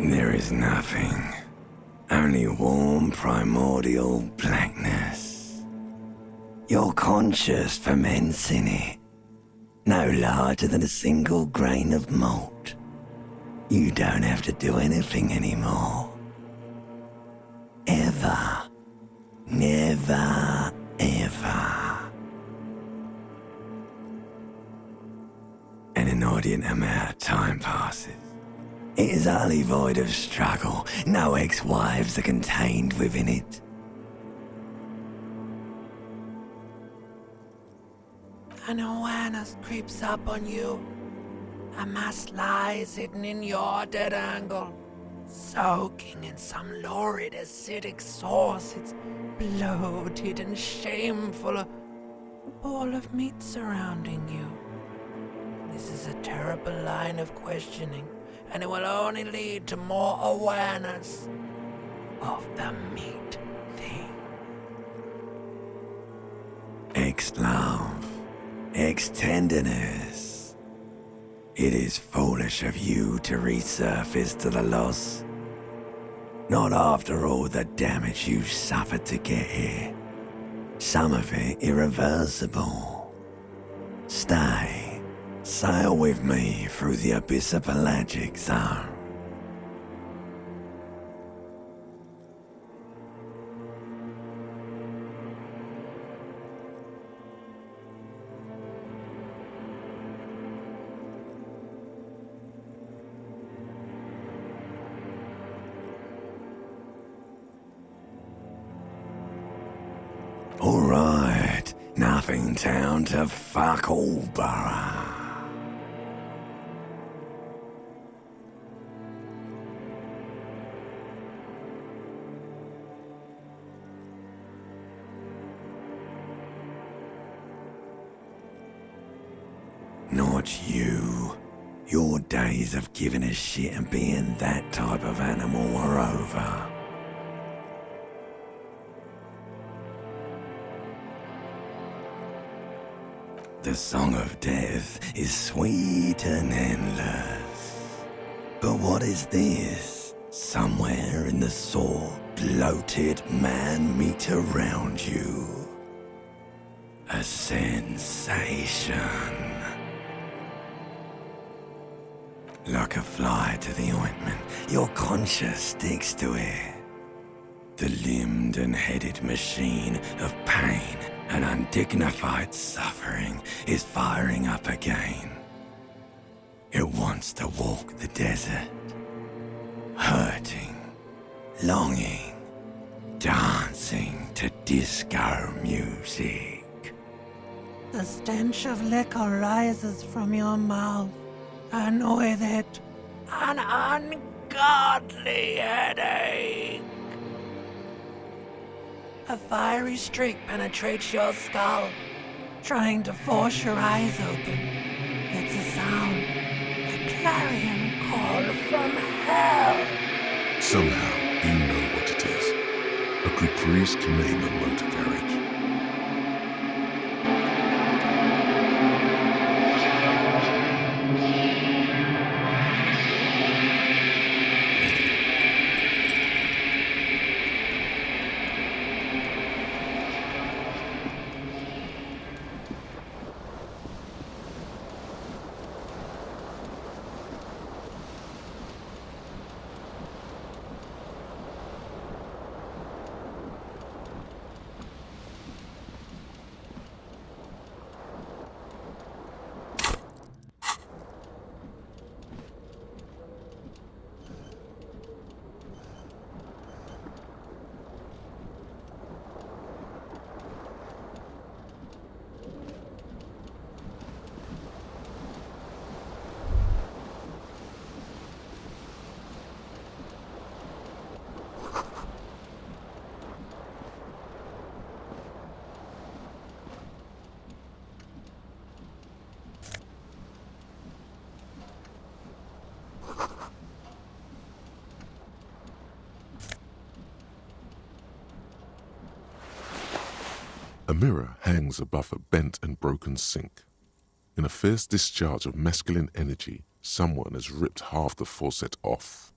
There is nothing. Only warm primordial blackness. Your conscious ferments in it. No larger than a single grain of malt. You don't have to do anything anymore. Ever. Never, ever. An inordinate amount of time passes. It is utterly void of struggle. No ex-wives are contained within it. An awareness creeps up on you. A mass lies hidden in your dead angle, soaking in some lurid acidic sauce. It's bloated and shameful, a ball of meat surrounding you. This is a terrible line of questioning, and it will only lead to more awareness of the meat thing. Ex-love, ex-tenderness. It is foolish of you to resurface to the loss. Not after all the damage you suffered to get here. Some of it irreversible. Stay. Sail with me through the abyss of pelagic zone. Alright, nothing town to fuck all borough. Not you. Your days of giving a shit and being that type of animal are over. The song of death is sweet and endless. But what is this? Somewhere in the sore, bloated man meat around you. A sensation. Like a fly to the ointment, your conscience sticks to it. The limbed and headed machine of pain and undignified suffering is firing up again. It wants to walk the desert, hurting, longing, dancing to disco music. The stench of liquor rises from your mouth, and with it, an ungodly headache. A fiery streak penetrates your skull, trying to force your eyes open. It's a sound, a clarion call from hell. Somehow, you know what it is. A caprice to name a motor carriage. A mirror hangs above a bent and broken sink. In a fierce discharge of masculine energy, someone has ripped half the faucet off.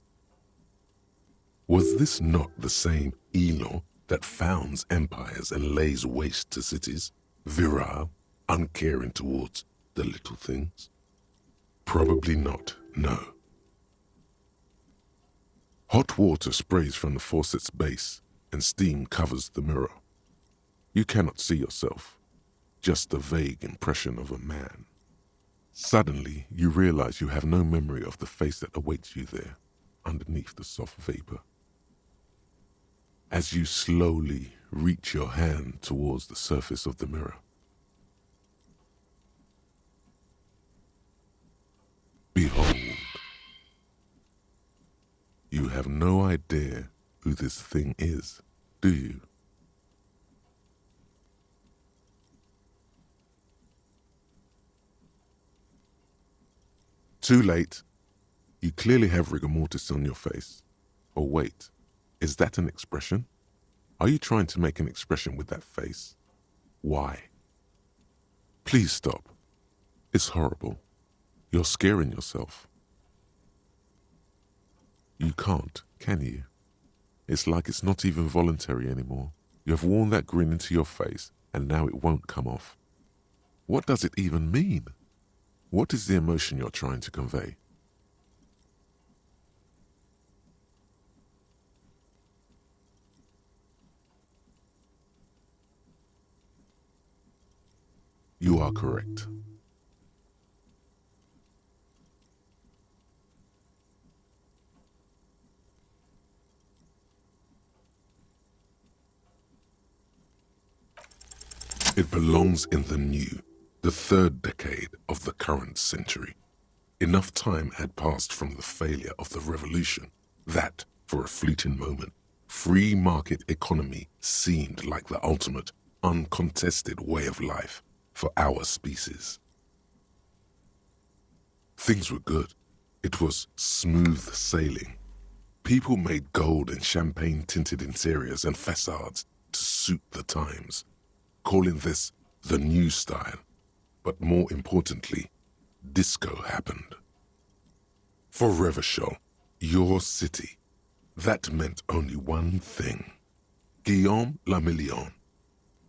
Was this not the same Elo that founds empires and lays waste to cities, virile, uncaring towards the little things? Probably not, no. Hot water sprays from the faucet's base, and steam covers the mirror. You cannot see yourself, just a vague impression of a man. Suddenly, you realize you have no memory of the face that awaits you there, underneath the soft vapor. As you slowly reach your hand towards the surface of the mirror, behold, you have no idea who this thing is, do you? Too late. You clearly have rigor mortis on your face. Or wait, is that an expression? Are you trying to make an expression with that face? Why? Please stop. It's horrible. You're scaring yourself. You can't, can you? It's like it's not even voluntary anymore. You have worn that grin into your face, and now it won't come off. What does it even mean? What is the emotion you're trying to convey? You are correct. It belongs in the new, the third decade of the current century. Enough time had passed from the failure of the revolution that, for a fleeting moment, free market economy seemed like the ultimate, uncontested way of life for our species. Things were good. It was smooth sailing. People made gold and champagne-tinted interiors and facades to suit the times, calling this the new style. But more importantly, disco happened. For Revachol, your city, that meant only one thing. Guillaume le Million.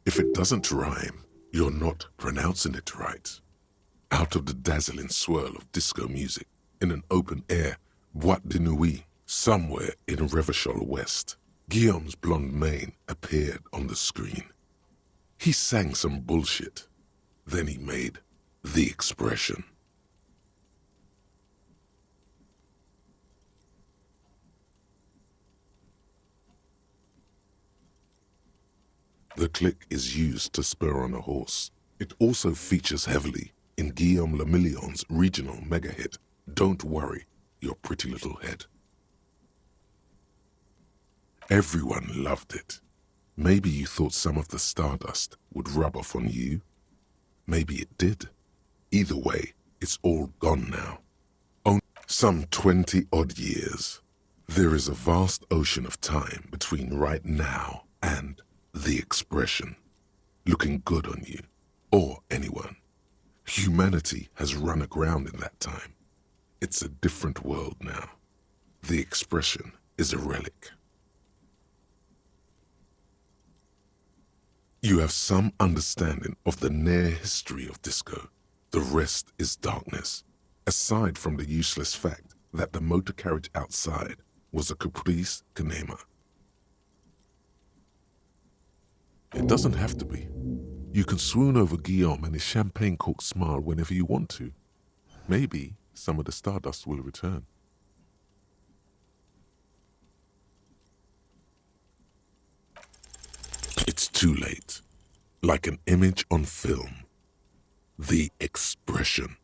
If it doesn't rhyme, you're not pronouncing it right. Out of the dazzling swirl of disco music, in an open-air boîte de nuit, somewhere in Revachol West, Guillaume's blonde mane appeared on the screen. He sang some bullshit. Then he made the expression. The click is used to spur on a horse. It also features heavily in Guillaume le Million's regional mega hit, Don't Worry, Your Pretty Little Head. Everyone loved it. Maybe you thought some of the stardust would rub off on you. Maybe it did. Either way, it's all gone now. Only some 20-odd years. There is a vast ocean of time between right now and the expression, looking good on you, or anyone. Humanity has run aground in that time. It's a different world now. The expression is a relic. You have some understanding of the near history of disco. The rest is darkness, aside from the useless fact that the motor carriage outside was a caprice cinema. It doesn't have to be. You can swoon over Guillaume and his champagne-corked smile whenever you want to. Maybe some of the stardust will return. It's too late. Like an image on film. The expression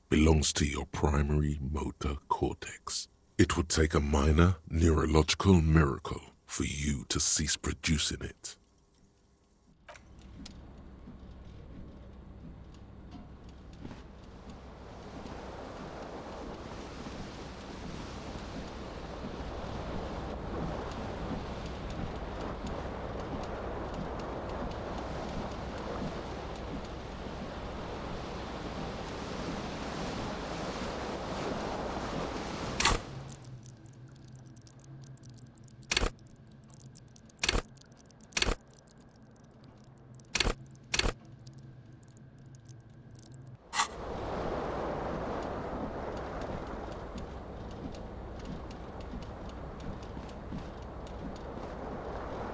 belongs to your primary motor cortex. It would take a minor neurological miracle for you to cease producing it.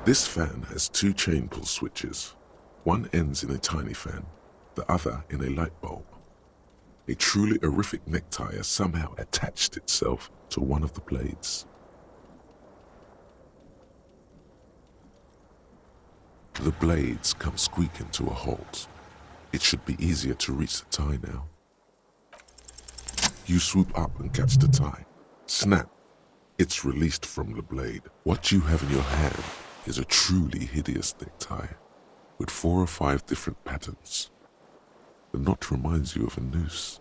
This fan has two chain pull switches. One ends in a tiny fan, the other in a light bulb. A truly horrific necktie has somehow attached itself to one of the blades. The blades come squeaking to a halt. It should be easier to reach the tie now. You swoop up and catch the tie. Snap! It's released from the blade. What you have in your hand is a truly hideous necktie with 4 or 5 different patterns. The knot reminds you of a noose.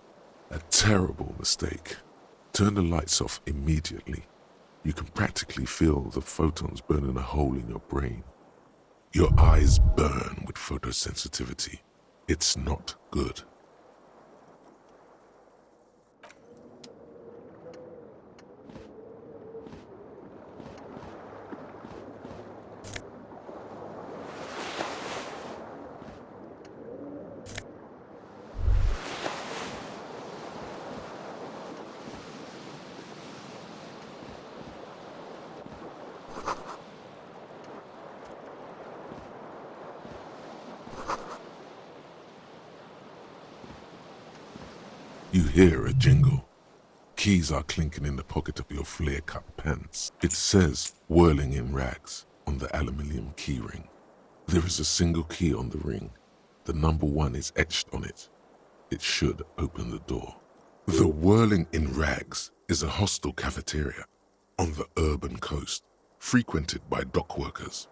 A terrible mistake. Turn the lights off immediately. You can practically feel the photons burning a hole in your brain. Your eyes burn with photosensitivity. It's not good. You hear a jingle. Keys are clinking in the pocket of your flare-cut pants. It says, "Whirling in rags," on the aluminium key ring. There is a single key on the ring. The number 1 is etched on it. It should open the door. The Whirling in Rags is a hostel cafeteria on the urban coast, frequented by dock workers.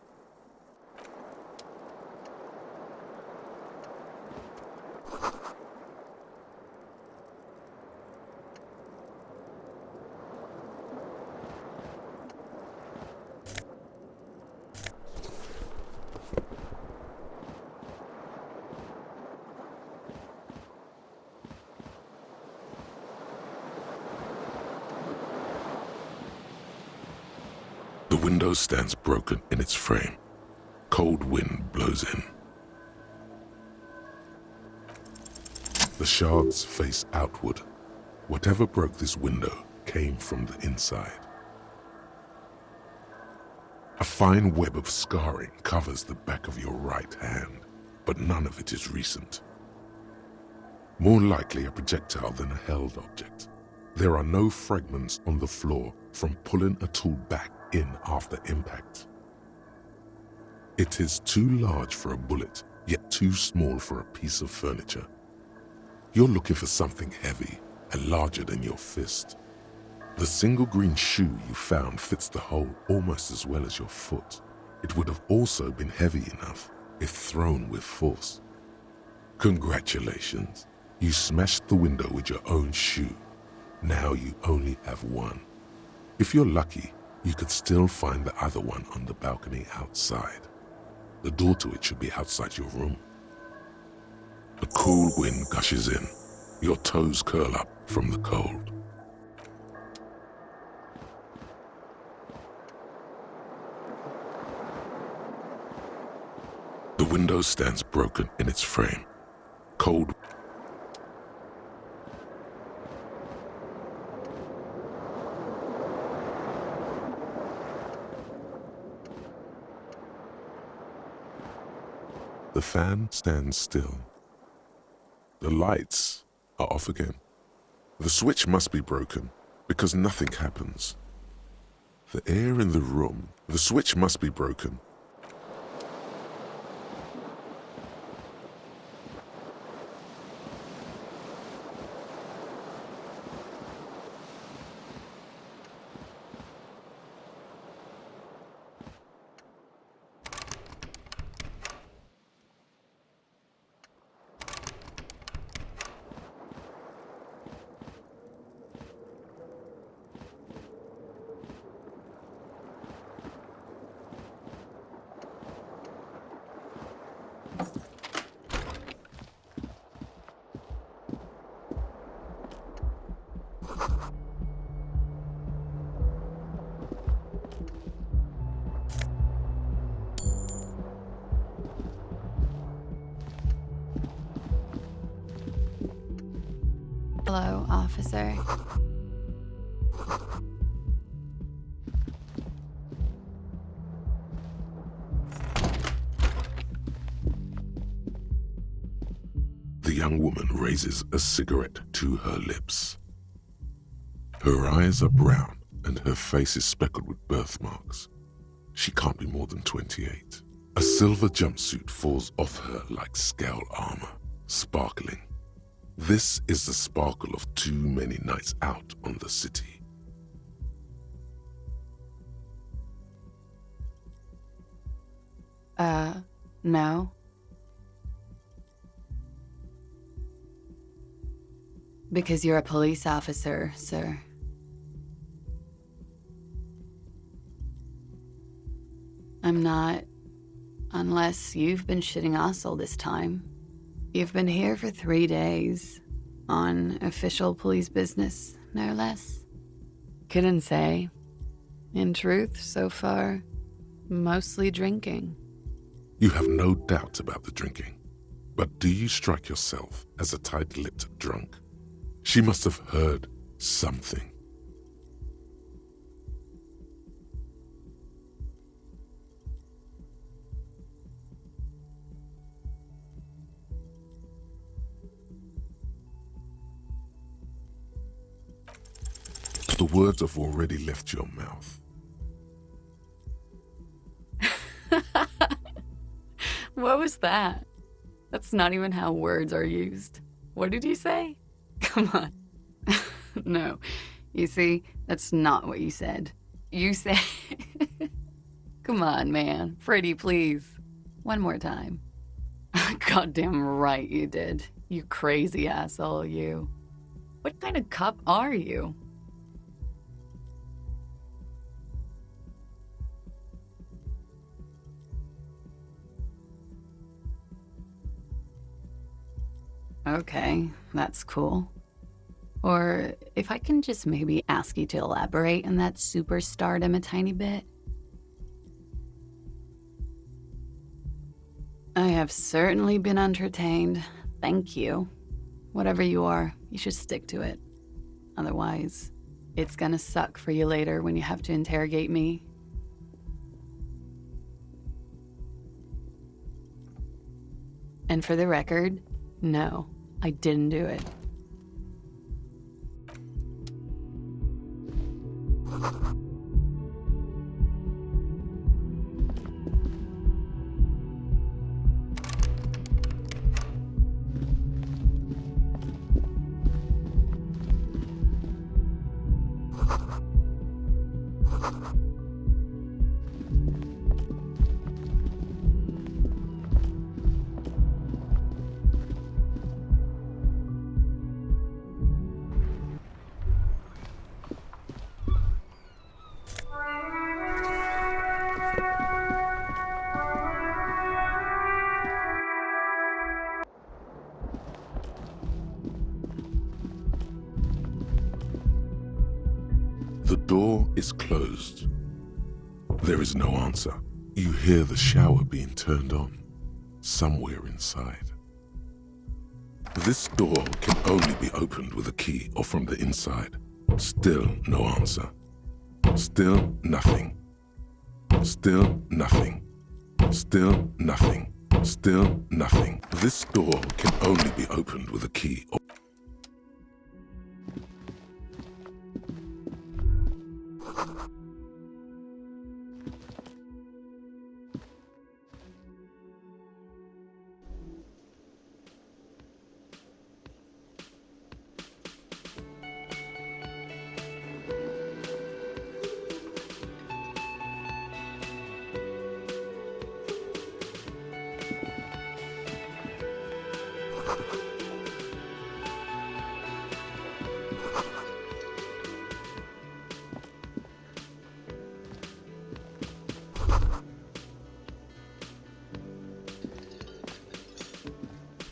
The window stands broken in its frame. Cold wind blows in. The shards face outward. Whatever broke this window came from the inside. A fine web of scarring covers the back of your right hand, but none of it is recent. More likely a projectile than a held object. There are no fragments on the floor from pulling a tool back in after impact. It is too large for a bullet, yet too small for a piece of furniture. You're looking for something heavy and larger than your fist. The single green shoe you found fits the hole almost as well as your foot. It would have also been heavy enough if thrown with force. Congratulations, you smashed the window with your own shoe. Now you only have one. If you're lucky, you could still find the other one on the balcony outside. The door to it should be outside your room. The cool wind gushes in. Your toes curl up from the cold. The window stands broken in its frame. Cold. The fan stands still. The lights are off again. The switch must be broken because nothing happens. The air in the room, the switch must be broken. Hello, officer. young woman raises a cigarette to her lips. Her eyes are brown and her face is speckled with birthmarks. She can't be more than 28. A silver jumpsuit falls off her like scale armor, sparkling. This is the sparkle of too many nights out on the city. No. Because you're a police officer, sir. I'm not, unless you've been shitting us all this time. You've been here for 3 days, on official police business, no less. Couldn't say. In truth, so far, mostly drinking. You have no doubt about the drinking, but do you strike yourself as a tight-lipped drunk? She must have heard something. The words have already left your mouth. What was that? That's not even how words are used. What did you say? Come on. No. You see, that's not what you said. You said... Come on, man. Pretty, please. One more time. Goddamn right you did. You crazy asshole, you. What kind of cop are you? Okay, that's cool. Or if I can just maybe ask you to elaborate on that superstardom a tiny bit. I have certainly been entertained. Thank you. Whatever you are, you should stick to it. Otherwise, it's gonna suck for you later when you have to interrogate me. And for the record, no, I didn't do it. The door is closed. There is no answer. You hear the shower being turned on, somewhere inside. This door can only be opened with a key or from the inside. Still no answer. Still nothing. Still nothing. Still nothing. Still nothing. This door can only be opened with a key or...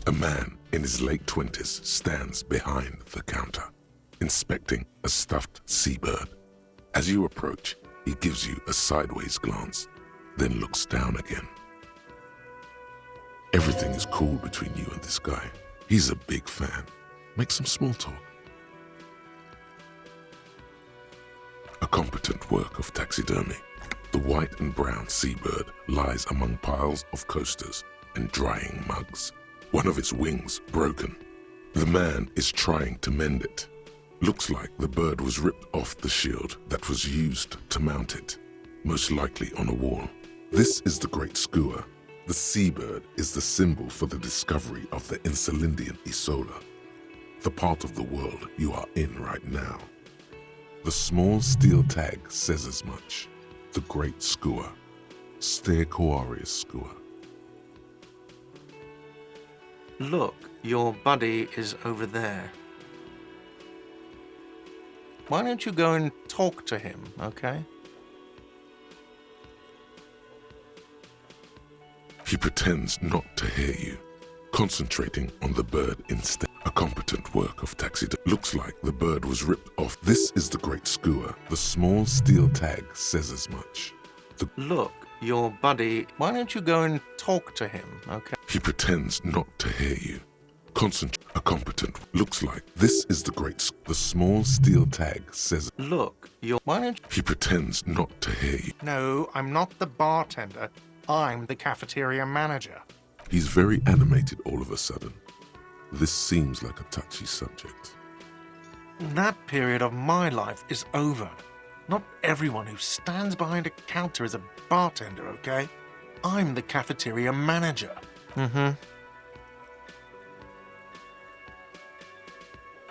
A man in his late 20s stands behind the counter, inspecting a stuffed seabird. As you approach, he gives you a sideways glance, then looks down again. Everything is cool between you and this guy. He's a big fan. Make some small talk. A competent work of taxidermy. The white and brown seabird lies among piles of coasters and drying mugs. One of its wings broken, The man is trying to mend it. Looks like the bird was ripped off the shield that was used to mount it, most likely on a wall. This is the Great Skua. The seabird is the symbol for the discovery of the Insulindian Isola, the part of the world you are in right now. The small steel tag says as much. The Great Skua. Stegosaurus Skua. Look, your buddy is over there. Why don't you go and talk to him, okay? He pretends not to hear you, concentrating on the bird instead. A competent work of taxidermy. Looks like the bird was ripped off. This is the Great Skua. The small steel tag says as much. Look, your buddy, why don't you go and talk to him, okay? He pretends not to hear you. A competent. Looks like this is the Great. The small steel tag says. Look, why don't you... He pretends not to hear you. No, I'm not the bartender. I'm the cafeteria manager. He's very animated all of a sudden. This seems like a touchy subject. That period of my life is over. Not everyone who stands behind a counter is a bartender, okay? I'm the cafeteria manager. Mm-hmm.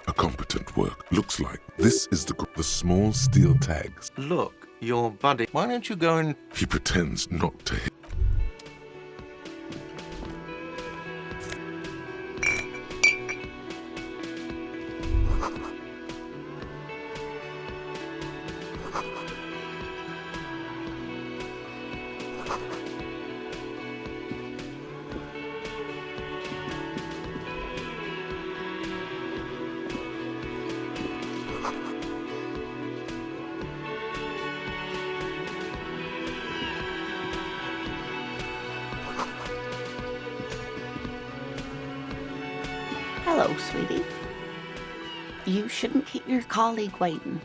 A competent work. Looks like this is the small steel tags. Look, your buddy. Why don't you go and... He pretends not to hear. Hello, sweetie. You shouldn't keep your colleague waiting.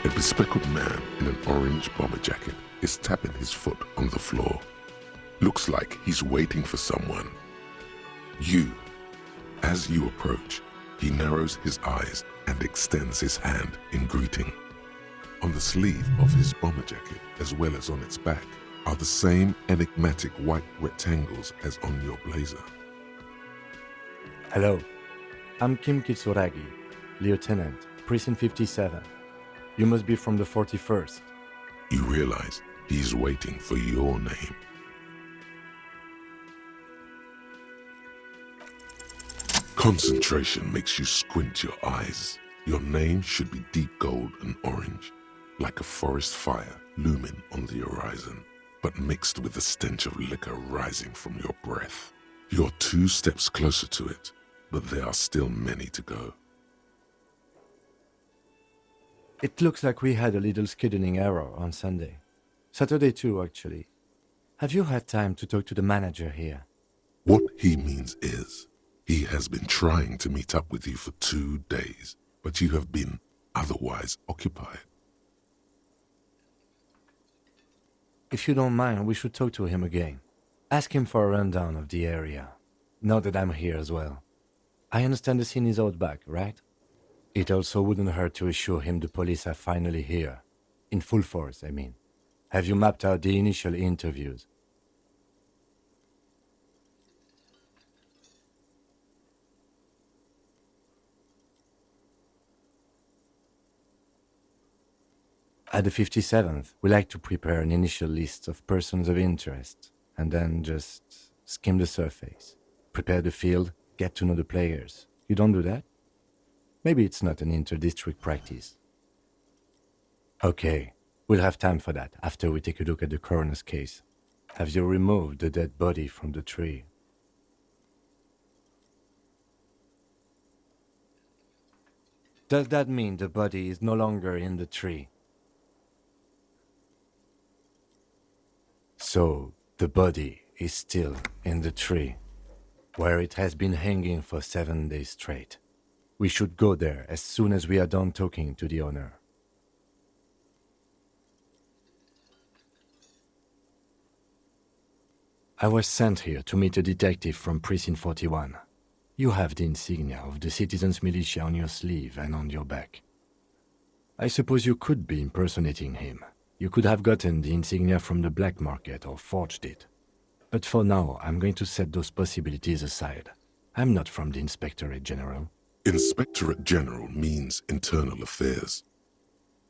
A bespectacled man in an orange bomber jacket is tapping his foot on the floor. Looks like he's waiting for someone. As you approach, he narrows his eyes and extends his hand in greeting. On the sleeve of his bomber jacket, as well as on its back, are the same enigmatic white rectangles as on your blazer. Hello, I'm Kim Kitsuragi, Lieutenant, Precinct 57. You must be from the 41st. You realize he's waiting for your name. Concentration makes you squint your eyes. Your name should be deep gold and orange, like a forest fire looming on the horizon, but mixed with the stench of liquor rising from your breath. You're 2 steps closer to it, but there are still many to go. It looks like we had a little scheduling error on Sunday. Saturday too, actually. Have you had time to talk to the manager here? What he means is, he has been trying to meet up with you for 2 days, but you have been otherwise occupied. If you don't mind, we should talk to him again. Ask him for a rundown of the area, now that I'm here as well. I understand the scene is out back, right? It also wouldn't hurt to assure him the police are finally here. In full force, I mean. Have you mapped out the initial interviews? At the 57th, we like to prepare an initial list of persons of interest, and then just skim the surface. Prepare the field, get to know the players. You don't do that? Maybe it's not an inter-district practice. Okay, we'll have time for that after we take a look at the coroner's case. Have you removed the dead body from the tree? Does that mean the body is no longer in the tree? So, the body is still in the tree, where it has been hanging for 7 days straight. We should go there as soon as we are done talking to the owner. I was sent here to meet a detective from Precinct 41. You have the insignia of the Citizens Militia on your sleeve and on your back. I suppose you could be impersonating him. You could have gotten the insignia from the black market or forged it. But for now, I'm going to set those possibilities aside. I'm not from the Inspectorate General. Inspectorate General means internal affairs.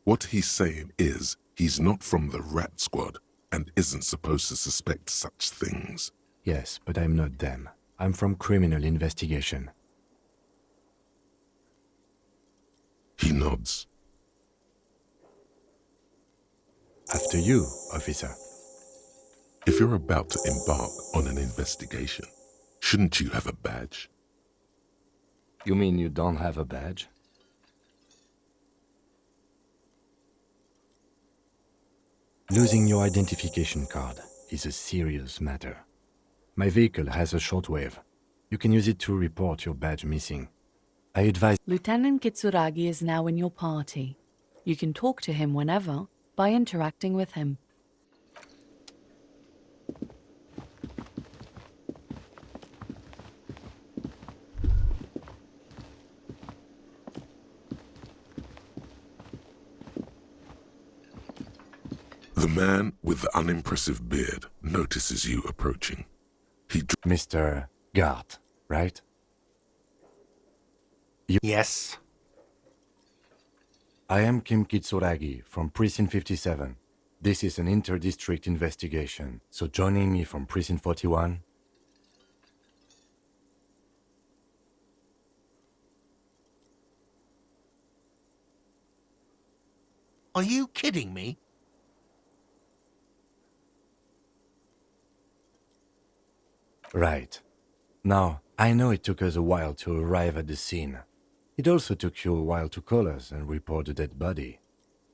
What he's saying is he's not from the Rat Squad and isn't supposed to suspect such things. Yes, but I'm not them. I'm from criminal investigation. He nods. After you, officer. If you're about to embark on an investigation, shouldn't you have a badge? You mean you don't have a badge? Losing your identification card is a serious matter. My vehicle has a shortwave. You can use it to report your badge missing. I advise... Lieutenant Kitsuragi is now in your party. You can talk to him whenever by interacting with him. The man with the unimpressive beard notices you approaching. Mr. Gart, right? Yes. I am Kim Kitsuragi from Precinct 57. This is an inter-district investigation, so joining me from Precinct 41... Are you kidding me? Right. Now, I know it took us a while to arrive at the scene. It also took you a while to call us and report the dead body.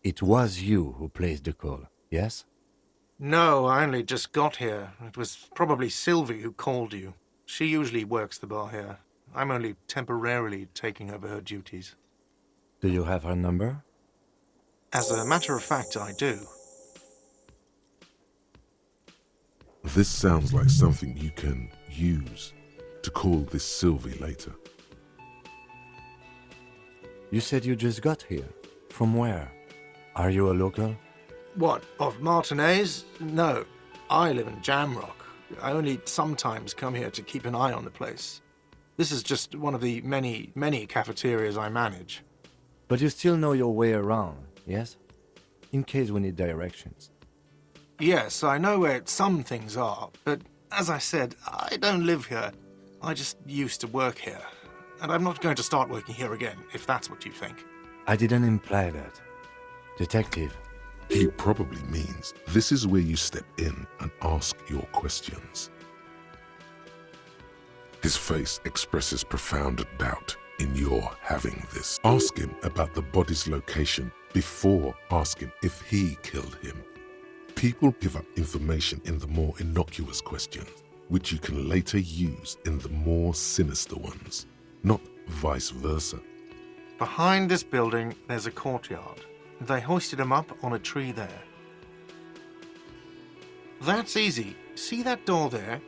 It was you who placed the call, yes? No, I only just got here. It was probably Sylvie who called you. She usually works the bar here. I'm only temporarily taking over her duties. Do you have her number? As a matter of fact, I do. This sounds like something you can use to call this Sylvie later. You said you just got here. From where? Are you a local? What, of Martinez? No, I live in Jamrock. I only sometimes come here to keep an eye on the place. This is just one of the many, many cafeterias I manage. But you still know your way around, yes? In case we need directions. Yes, I know where some things are, but as I said, I don't live here. I just used to work here. And I'm not going to start working here again, if that's what you think. I didn't imply that. Detective. He probably means this is where you step in and ask your questions. His face expresses profound doubt in your having this. Ask him about the body's location before asking if he killed him. People give up information in the more innocuous questions, which you can later use in the more sinister ones, not vice versa. Behind this building, there's a courtyard. They hoisted him up on a tree there. That's easy. See that door there?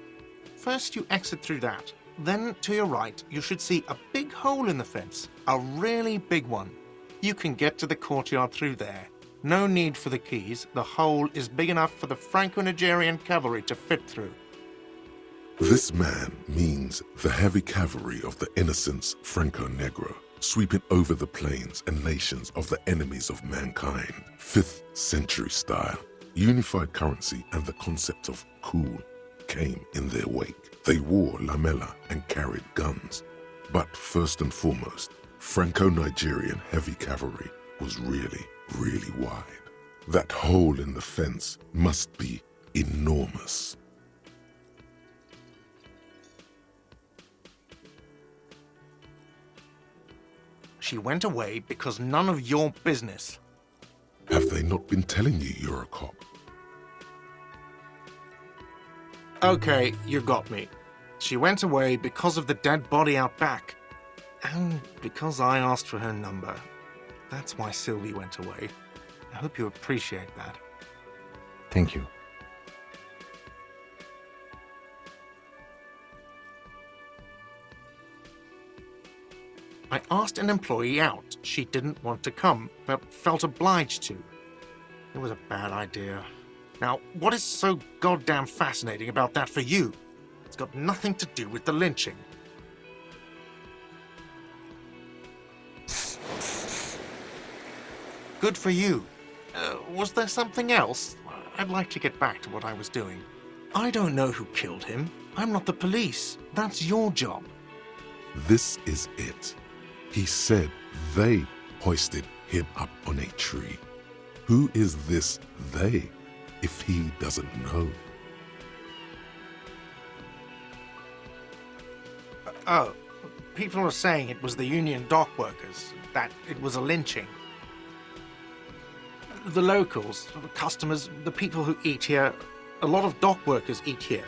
First you exit through that. Then to your right, you should see a big hole in the fence. A really big one. You can get to the courtyard through there. No need for the keys. The hole is big enough for the Franco-Nigerian cavalry to fit through. This man means the heavy cavalry of the innocents Franco-Negro, sweeping over the plains and nations of the enemies of mankind. 5th century style, unified currency and the concept of cool came in their wake. They wore lamella and carried guns. But first and foremost, Franco-Nigerian heavy cavalry was really, really wide. That hole in the fence must be enormous. She went away because none of your business. Have they not been telling you you're a cop? Okay, you got me. She went away because of the dead body out back. And because I asked for her number. That's why Sylvie went away. I hope you appreciate that. Thank you. I asked an employee out. She didn't want to come, but felt obliged to. It was a bad idea. Now, what is so goddamn fascinating about that for you? It's got nothing to do with the lynching. Good for you. Was there something else? I'd like to get back to what I was doing. I don't know who killed him. I'm not the police. That's your job. This is it. He said they hoisted him up on a tree. Who is this they, if he doesn't know? Oh, people are saying it was the union dock workers, that it was a lynching. The locals, the customers, the people who eat here, a lot of dock workers eat here.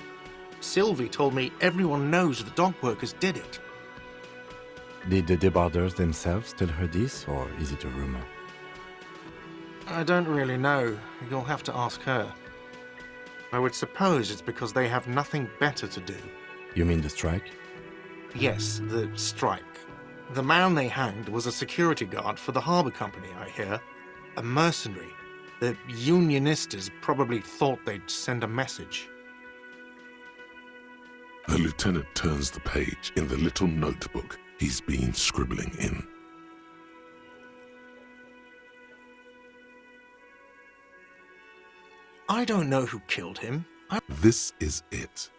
Sylvie told me everyone knows the dock workers did it. Did the debarders themselves tell her this, or is it a rumor? I don't really know. You'll have to ask her. I would suppose it's because they have nothing better to do. You mean the strike? Yes, the strike. The man they hanged was a security guard for the harbour company, I hear. A mercenary. The unionistas probably thought they'd send a message. The lieutenant turns the page in the little notebook he's been scribbling in. I don't know who killed him. This is it.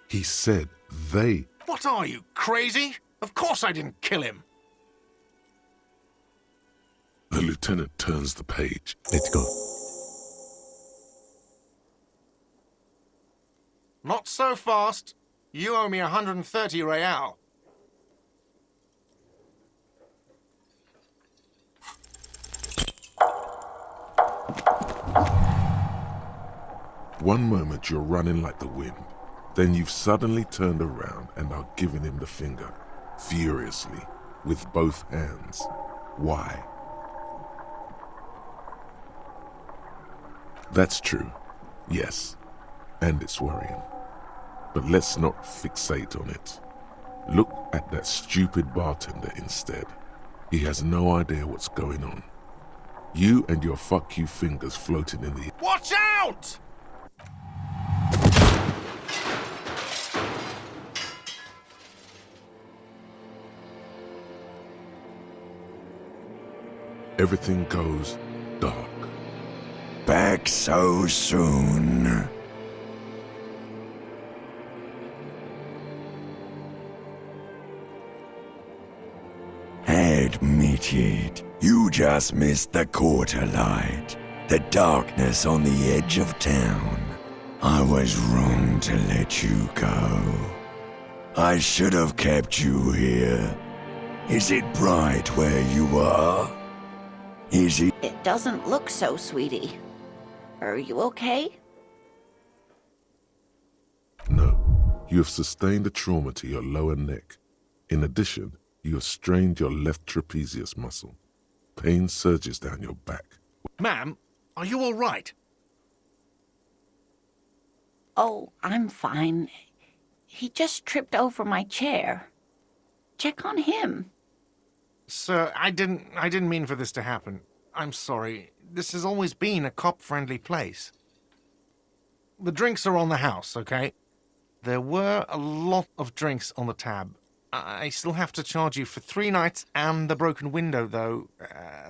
He said they... What are you, crazy? Of course I didn't kill him. The lieutenant turns the page. Let's go. Not so fast. You owe me 130 real. One moment you're running like the wind. Then you've suddenly turned around and are giving him the finger, furiously, with both hands. Why? That's true, yes, and it's worrying. But let's not fixate on it. Look at that stupid bartender instead. He has no idea what's going on. You and your fuck you fingers floating in the... Watch out! Everything goes dark. Back so soon. Admit it, you just missed the quarter light, the darkness on the edge of town. I was wrong to let you go. I should have kept you here. Is it bright where you are? Is it? It doesn't look so, sweetie. Are you okay? No, you have sustained a trauma to your lower neck. In addition, you have strained your left trapezius muscle. Pain surges down your back. Ma'am, are you all right? Oh, I'm fine. He just tripped over my chair. Check on him. Sir, I didn't mean for this to happen. I'm sorry. This has always been a cop-friendly place. The drinks are on the house, okay? There were a lot of drinks on the tab. I still have to charge you for 3 nights and the broken window, though.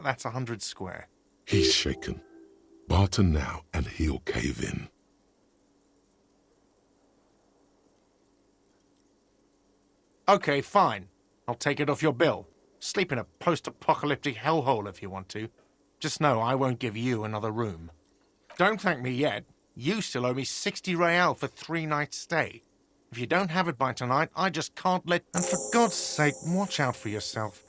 That's 100 square. He's shaken. Barter now and he'll cave in. Okay, fine. I'll take it off your bill. Sleep in a post-apocalyptic hellhole if you want to. Just know I won't give you another room. Don't thank me yet. You still owe me 60 real for 3 nights stay. If you don't have it by tonight, I just can't let... And for God's sake, watch out for yourself.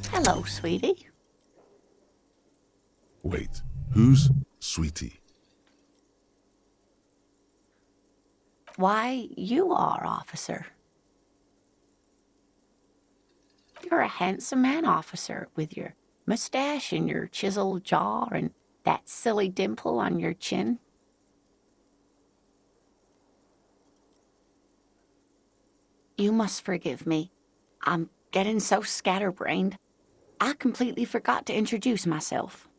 Hello, sweetie. Wait, who's Sweetie? Why, you are, officer. You're a handsome man, officer, with your mustache and your chiseled jaw and That silly dimple on your chin? You must forgive me. I'm getting so scatterbrained. I completely forgot to introduce myself.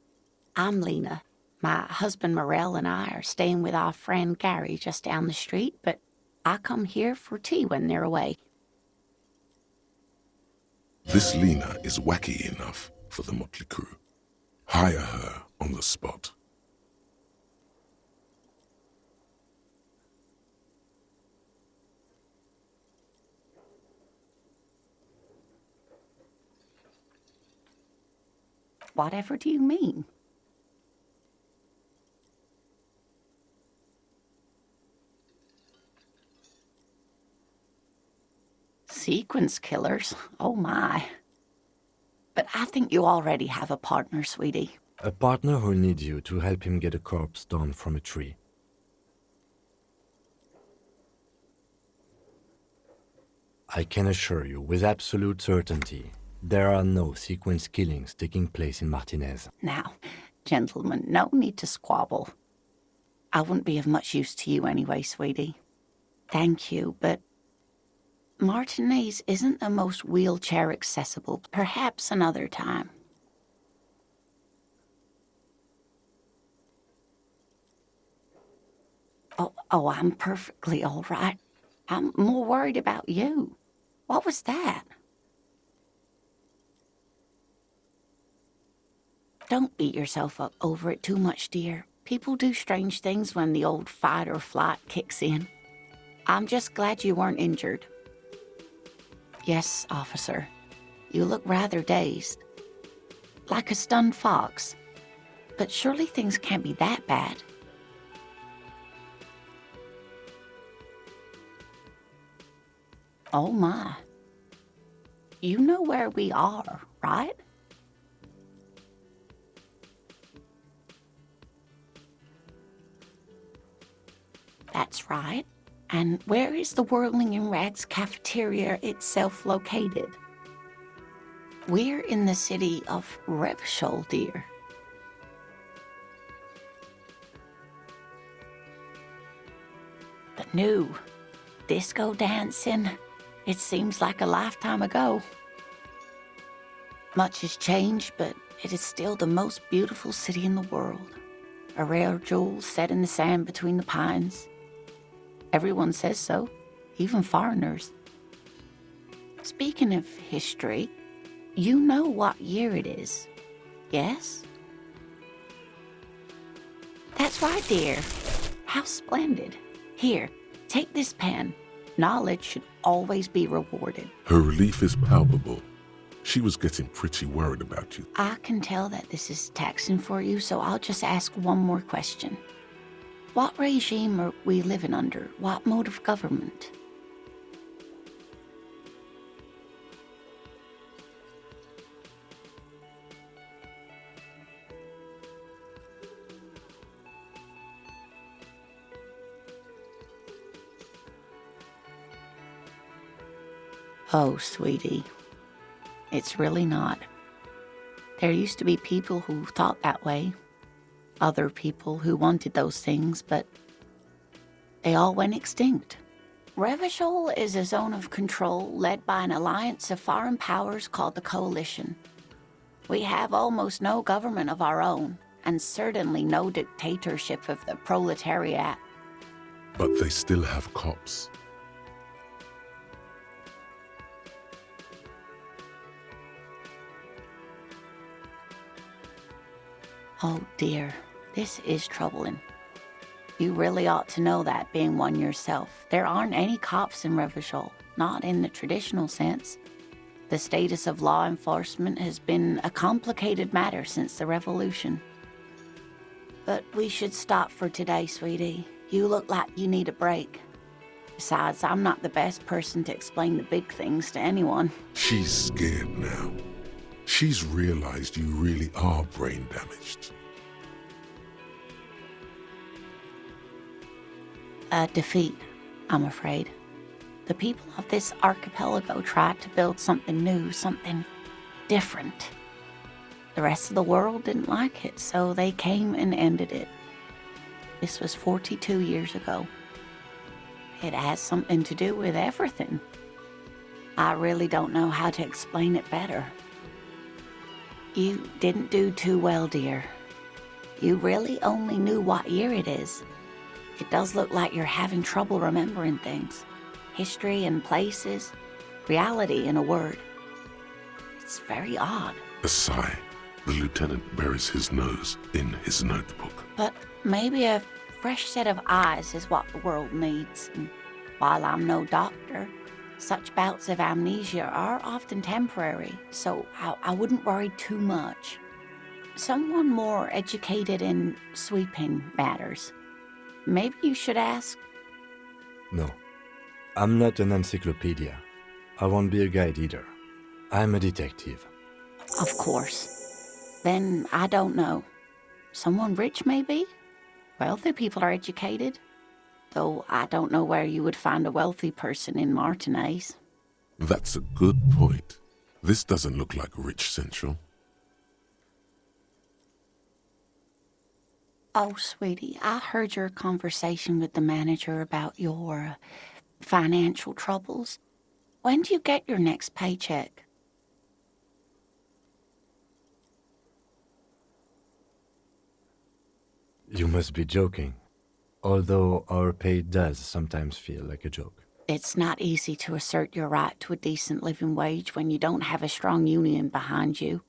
I'm Lena. My husband Morel and I are staying with our friend Gary just down the street, but I come here for tea when they're away. This Lena is wacky enough for the motley crew. Hire her on the spot. Whatever do you mean? Sequence killers? Oh my. But I think you already have a partner, sweetie. A partner who'll need you to help him get a corpse down from a tree. I can assure you with absolute certainty, there are no sequence killings taking place in Martinez. Now, gentlemen, no need to squabble. I wouldn't be of much use to you anyway, sweetie. Thank you, but Martinez isn't the most wheelchair accessible. Perhaps another time. Oh, I'm perfectly all right. I'm more worried about you. What was that? Don't beat yourself up over it too much, dear. People do strange things when the old fight or flight kicks in. I'm just glad you weren't injured. Yes, officer. You look rather dazed. Like a stunned fox. But surely things can't be that bad. Oh my. You know where we are, right? That's right. And where is the Whirling in Rags cafeteria itself located? We're in the city of Revachol, dear. The new disco dancing. It seems like a lifetime ago. Much has changed, but it is still the most beautiful city in the world. A rare jewel set in the sand between the pines. Everyone says so, even foreigners. Speaking of history, you know what year it is, yes? That's right, dear. How splendid. Here, take this pen. Knowledge should always be rewarded. Her relief is palpable. She was getting pretty worried about you. I can tell that this is taxing for you, so I'll just ask one more question. What regime are we living under? What mode of government? Oh, sweetie. It's really not. There used to be people who thought that way. Other people who wanted those things, but they all went extinct. Revachol is a zone of control led by an alliance of foreign powers called the Coalition. We have almost no government of our own, and certainly no dictatorship of the proletariat. But they still have cops. Oh dear, this is troubling. You really ought to know that, being one yourself. There aren't any cops in Revachol, not in the traditional sense. The status of law enforcement has been a complicated matter since the revolution. But we should stop for today, sweetie. You look like you need a break. Besides, I'm not the best person to explain the big things to anyone. She's scared now. She's realized you really are brain damaged. A defeat, I'm afraid. The people of this archipelago tried to build something new, something different. The rest of the world didn't like it, so they came and ended it. This was 42 years ago. It has something to do with everything. I really don't know how to explain it better. You didn't do too well, dear. You really only knew what year it is. It does look like you're having trouble remembering things. History and places. Reality, in a word. It's very odd. A sigh. The lieutenant buries his nose in his notebook. But maybe a fresh set of eyes is what the world needs. And while I'm no doctor, such bouts of amnesia are often temporary, so I wouldn't worry too much. Someone more educated in sweeping matters. Maybe you should ask. No, I'm not an encyclopedia. I won't be a guide either. I'm a detective. Of course. Then I don't know. Someone rich, maybe? Wealthy people are educated. Though I don't know where you would find a wealthy person in Martinez. That's a good point. This doesn't look like Rich Central. Oh, sweetie, I heard your conversation with the manager about your financial troubles. When do you get your next paycheck? You must be joking. Although our pay does sometimes feel like a joke. It's not easy to assert your right to a decent living wage when you don't have a strong union behind you.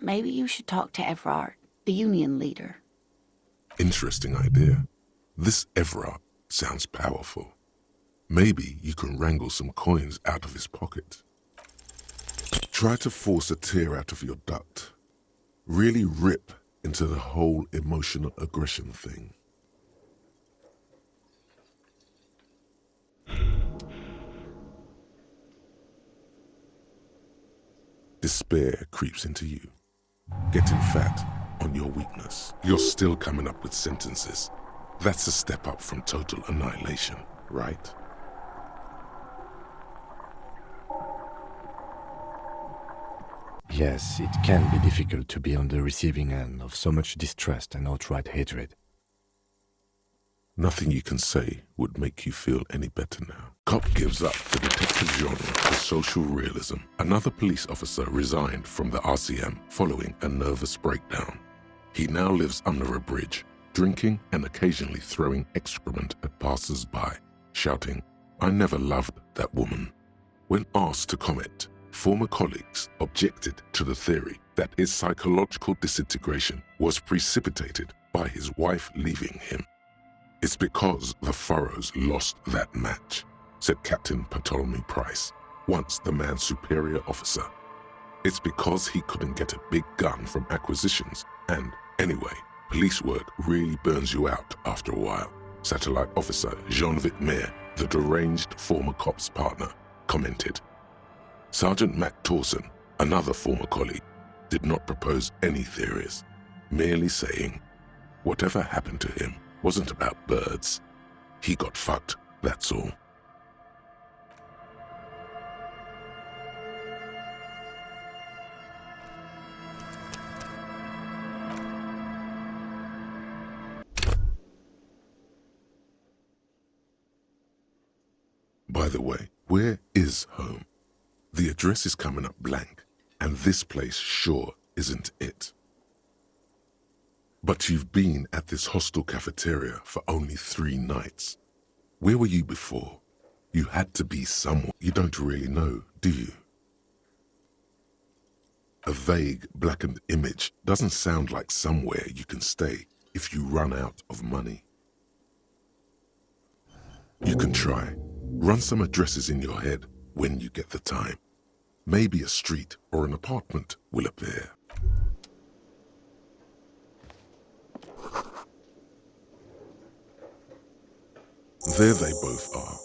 Maybe you should talk to Everard, the union leader. Interesting idea. This Everard sounds powerful. Maybe you can wrangle some coins out of his pocket. Try to force a tear out of your duct. Really rip into the whole emotional aggression thing. Despair creeps into you, getting fat on your weakness. You're still coming up with sentences. That's a step up from total annihilation, right? Yes, it can be difficult to be on the receiving end of so much distrust and outright hatred. Nothing you can say would make you feel any better now. Cop gives up the detective genre to social realism. Another police officer resigned from the RCM following a nervous breakdown. He now lives under a bridge, drinking and occasionally throwing excrement at passers-by, shouting, "I never loved that woman." When asked to comment, former colleagues objected to the theory that his psychological disintegration was precipitated by his wife leaving him. "It's because the Furrows lost that match," said Captain Ptolemy Price, once the man's superior officer. "It's because he couldn't get a big gun from acquisitions, and anyway, police work really burns you out after a while," Satellite Officer Jean Vitmer, the deranged former cop's partner, commented. Sergeant Mac Torson, another former colleague, did not propose any theories, merely saying, "Whatever happened to him wasn't about birds. He got fucked, that's all." By the way, where is home? The address is coming up blank, and this place sure isn't it. But you've been at this hostel cafeteria for only 3 nights. Where were you before? You had to be somewhere. You don't really know, do you? A vague, blackened image doesn't sound like somewhere you can stay if you run out of money. You can try. Run some addresses in your head when you get the time. Maybe a street or an apartment will appear. There they both are.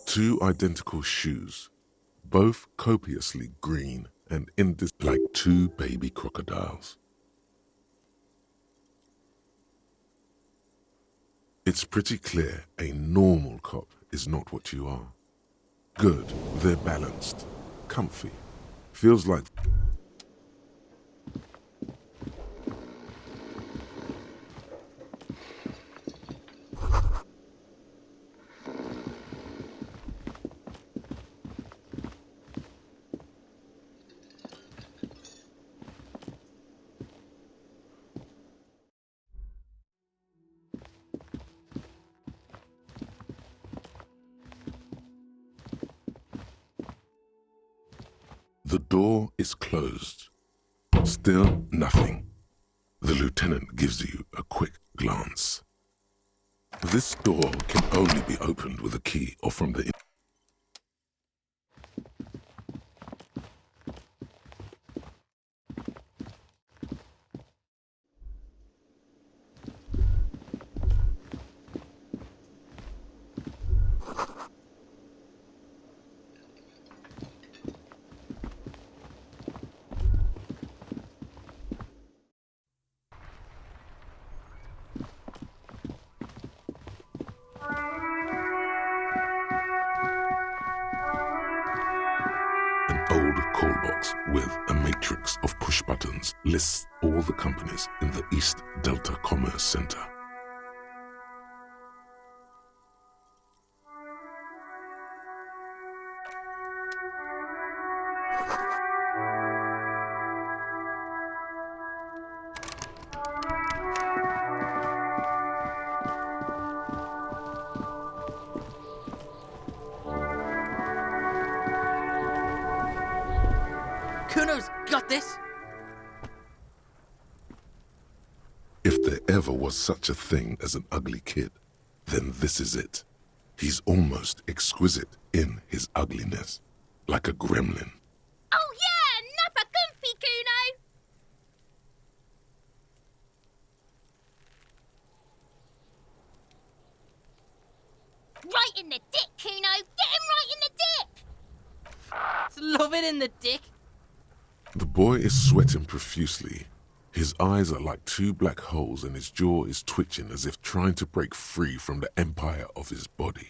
2 identical shoes, both copiously green and like 2 baby crocodiles. It's pretty clear a normal cop is not what you are. Good, they're balanced, comfy. Feels like The door is closed. Still nothing. The lieutenant gives you a quick glance. This door can only be opened with a key or from the... An old call box with a matrix of push buttons lists all the companies in the East Delta Commerce Center. Kuno's got this! If there ever was such a thing as an ugly kid, then this is it. He's almost exquisite in his ugliness, like a gremlin. Oh yeah, nappa comfy, Kuno! Right in the dick, Kuno! Get him right in the dick! Love it in the dick! The boy is sweating profusely. His eyes are like two black holes and his jaw is twitching as if trying to break free from the empire of his body.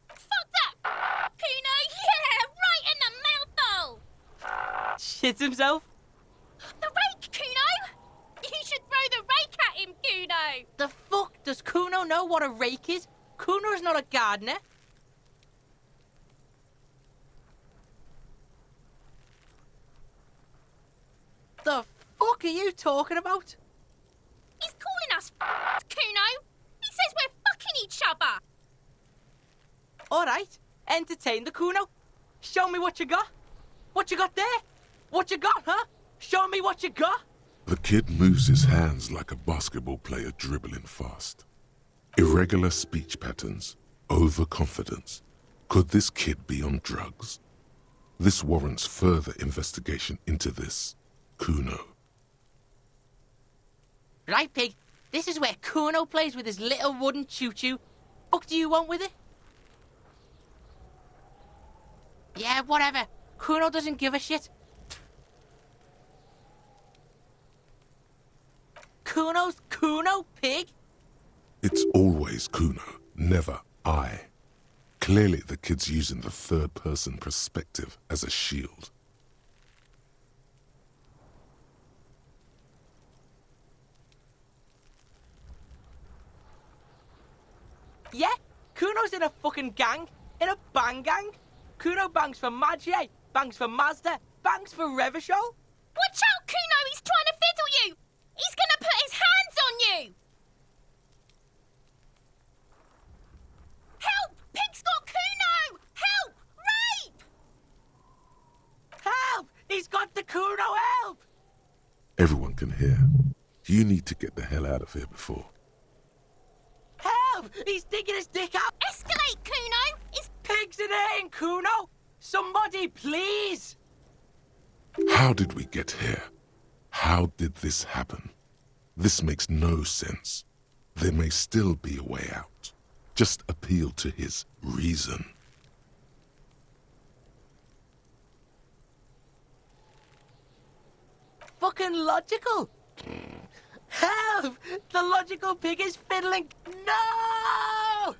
Fuck that! Kuno, yeah! Right in the mouthhole! Shits himself? The rake, Kuno! You should throw the rake at him, Kuno! The fuck? Does Kuno know what a rake is? Kuno's not a gardener. The fuck are you talking about? He's calling us Kuno! He says we're fucking each other! Alright, entertain the Kuno. Show me what you got. What you got there? What you got, huh? Show me what you got. The kid moves his hands like a basketball player dribbling fast. Irregular speech patterns, overconfidence. Could this kid be on drugs? This warrants further investigation into this Kuno. Right, pig. This is where Kuno plays with his little wooden choo-choo. Fuck do you want with it? Yeah, whatever. Kuno doesn't give a shit. Kuno's Kuno, pig? It's always Kuno, never I. Clearly the kid's using the third-person perspective as a shield. Yeah, Kuno's in a fucking gang. In a bang gang. Kuno bangs for Maggie, bangs for Mazda, bangs for Revachol. Watch out, Kuno! He's trying to fiddle you! He's gonna put his hands on you! Help! Pig's got Kuno! Help! Rape! Help! He's got the Kuno, help! Everyone can hear. You need to get the hell out of here before. Help! He's digging his dick out! Escalate, Kuno! It's Pigs in here, Kuno! Somebody, please! How did we get here? How did this happen? This makes no sense. There may still be a way out. Just appeal to his reason. Fucking logical! Help! The logical pig is fiddling. No!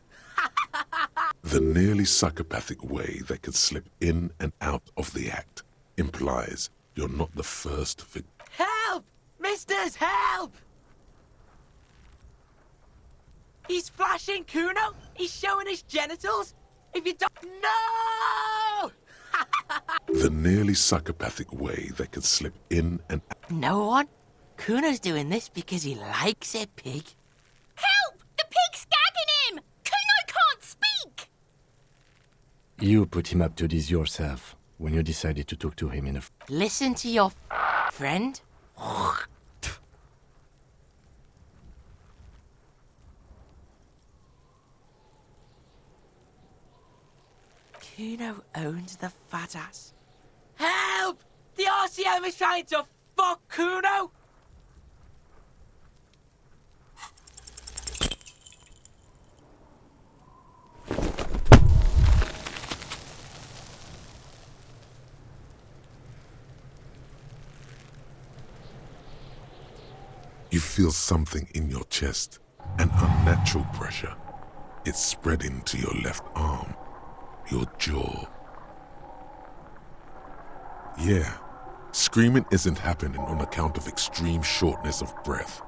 The nearly psychopathic way they could slip in and out of the act implies you're not the first victim. Help! Misters, help! He's flashing Kuno. He's showing his genitals. If you don't... No! The nearly psychopathic way they could slip in and out. No one? Kuno's doing this because he likes it, pig. help! The pig's gagging him! Kuno can't speak! You put him up to this yourself. when you decided to talk to him in a... Listen to your friend. Kuno owns the fat ass. Help! The RCM is trying to fuck Kuno! You feel something in your chest, an unnatural pressure. It's spreading to your left arm, your jaw. Yeah, screaming isn't happening on account of extreme shortness of breath.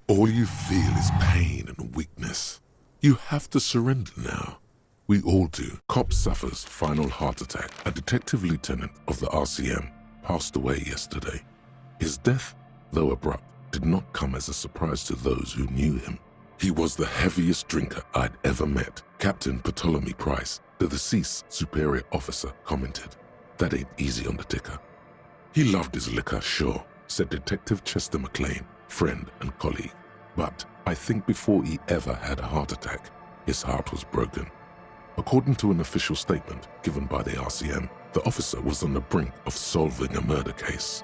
All you feel is pain and weakness. You have to surrender now. We all do. Cop suffers final heart attack. A detective lieutenant of the RCM passed away yesterday. His death, though abrupt, did not come as a surprise to those who knew him. He was the heaviest drinker I'd ever met. Captain Ptolemy Price, the deceased superior officer, commented. That ain't easy on the ticker. He loved his liquor, sure, said Detective Chester McLean, friend and colleague. But I think before he ever had a heart attack, his heart was broken. According to an official statement given by the RCM, the officer was on the brink of solving a murder case.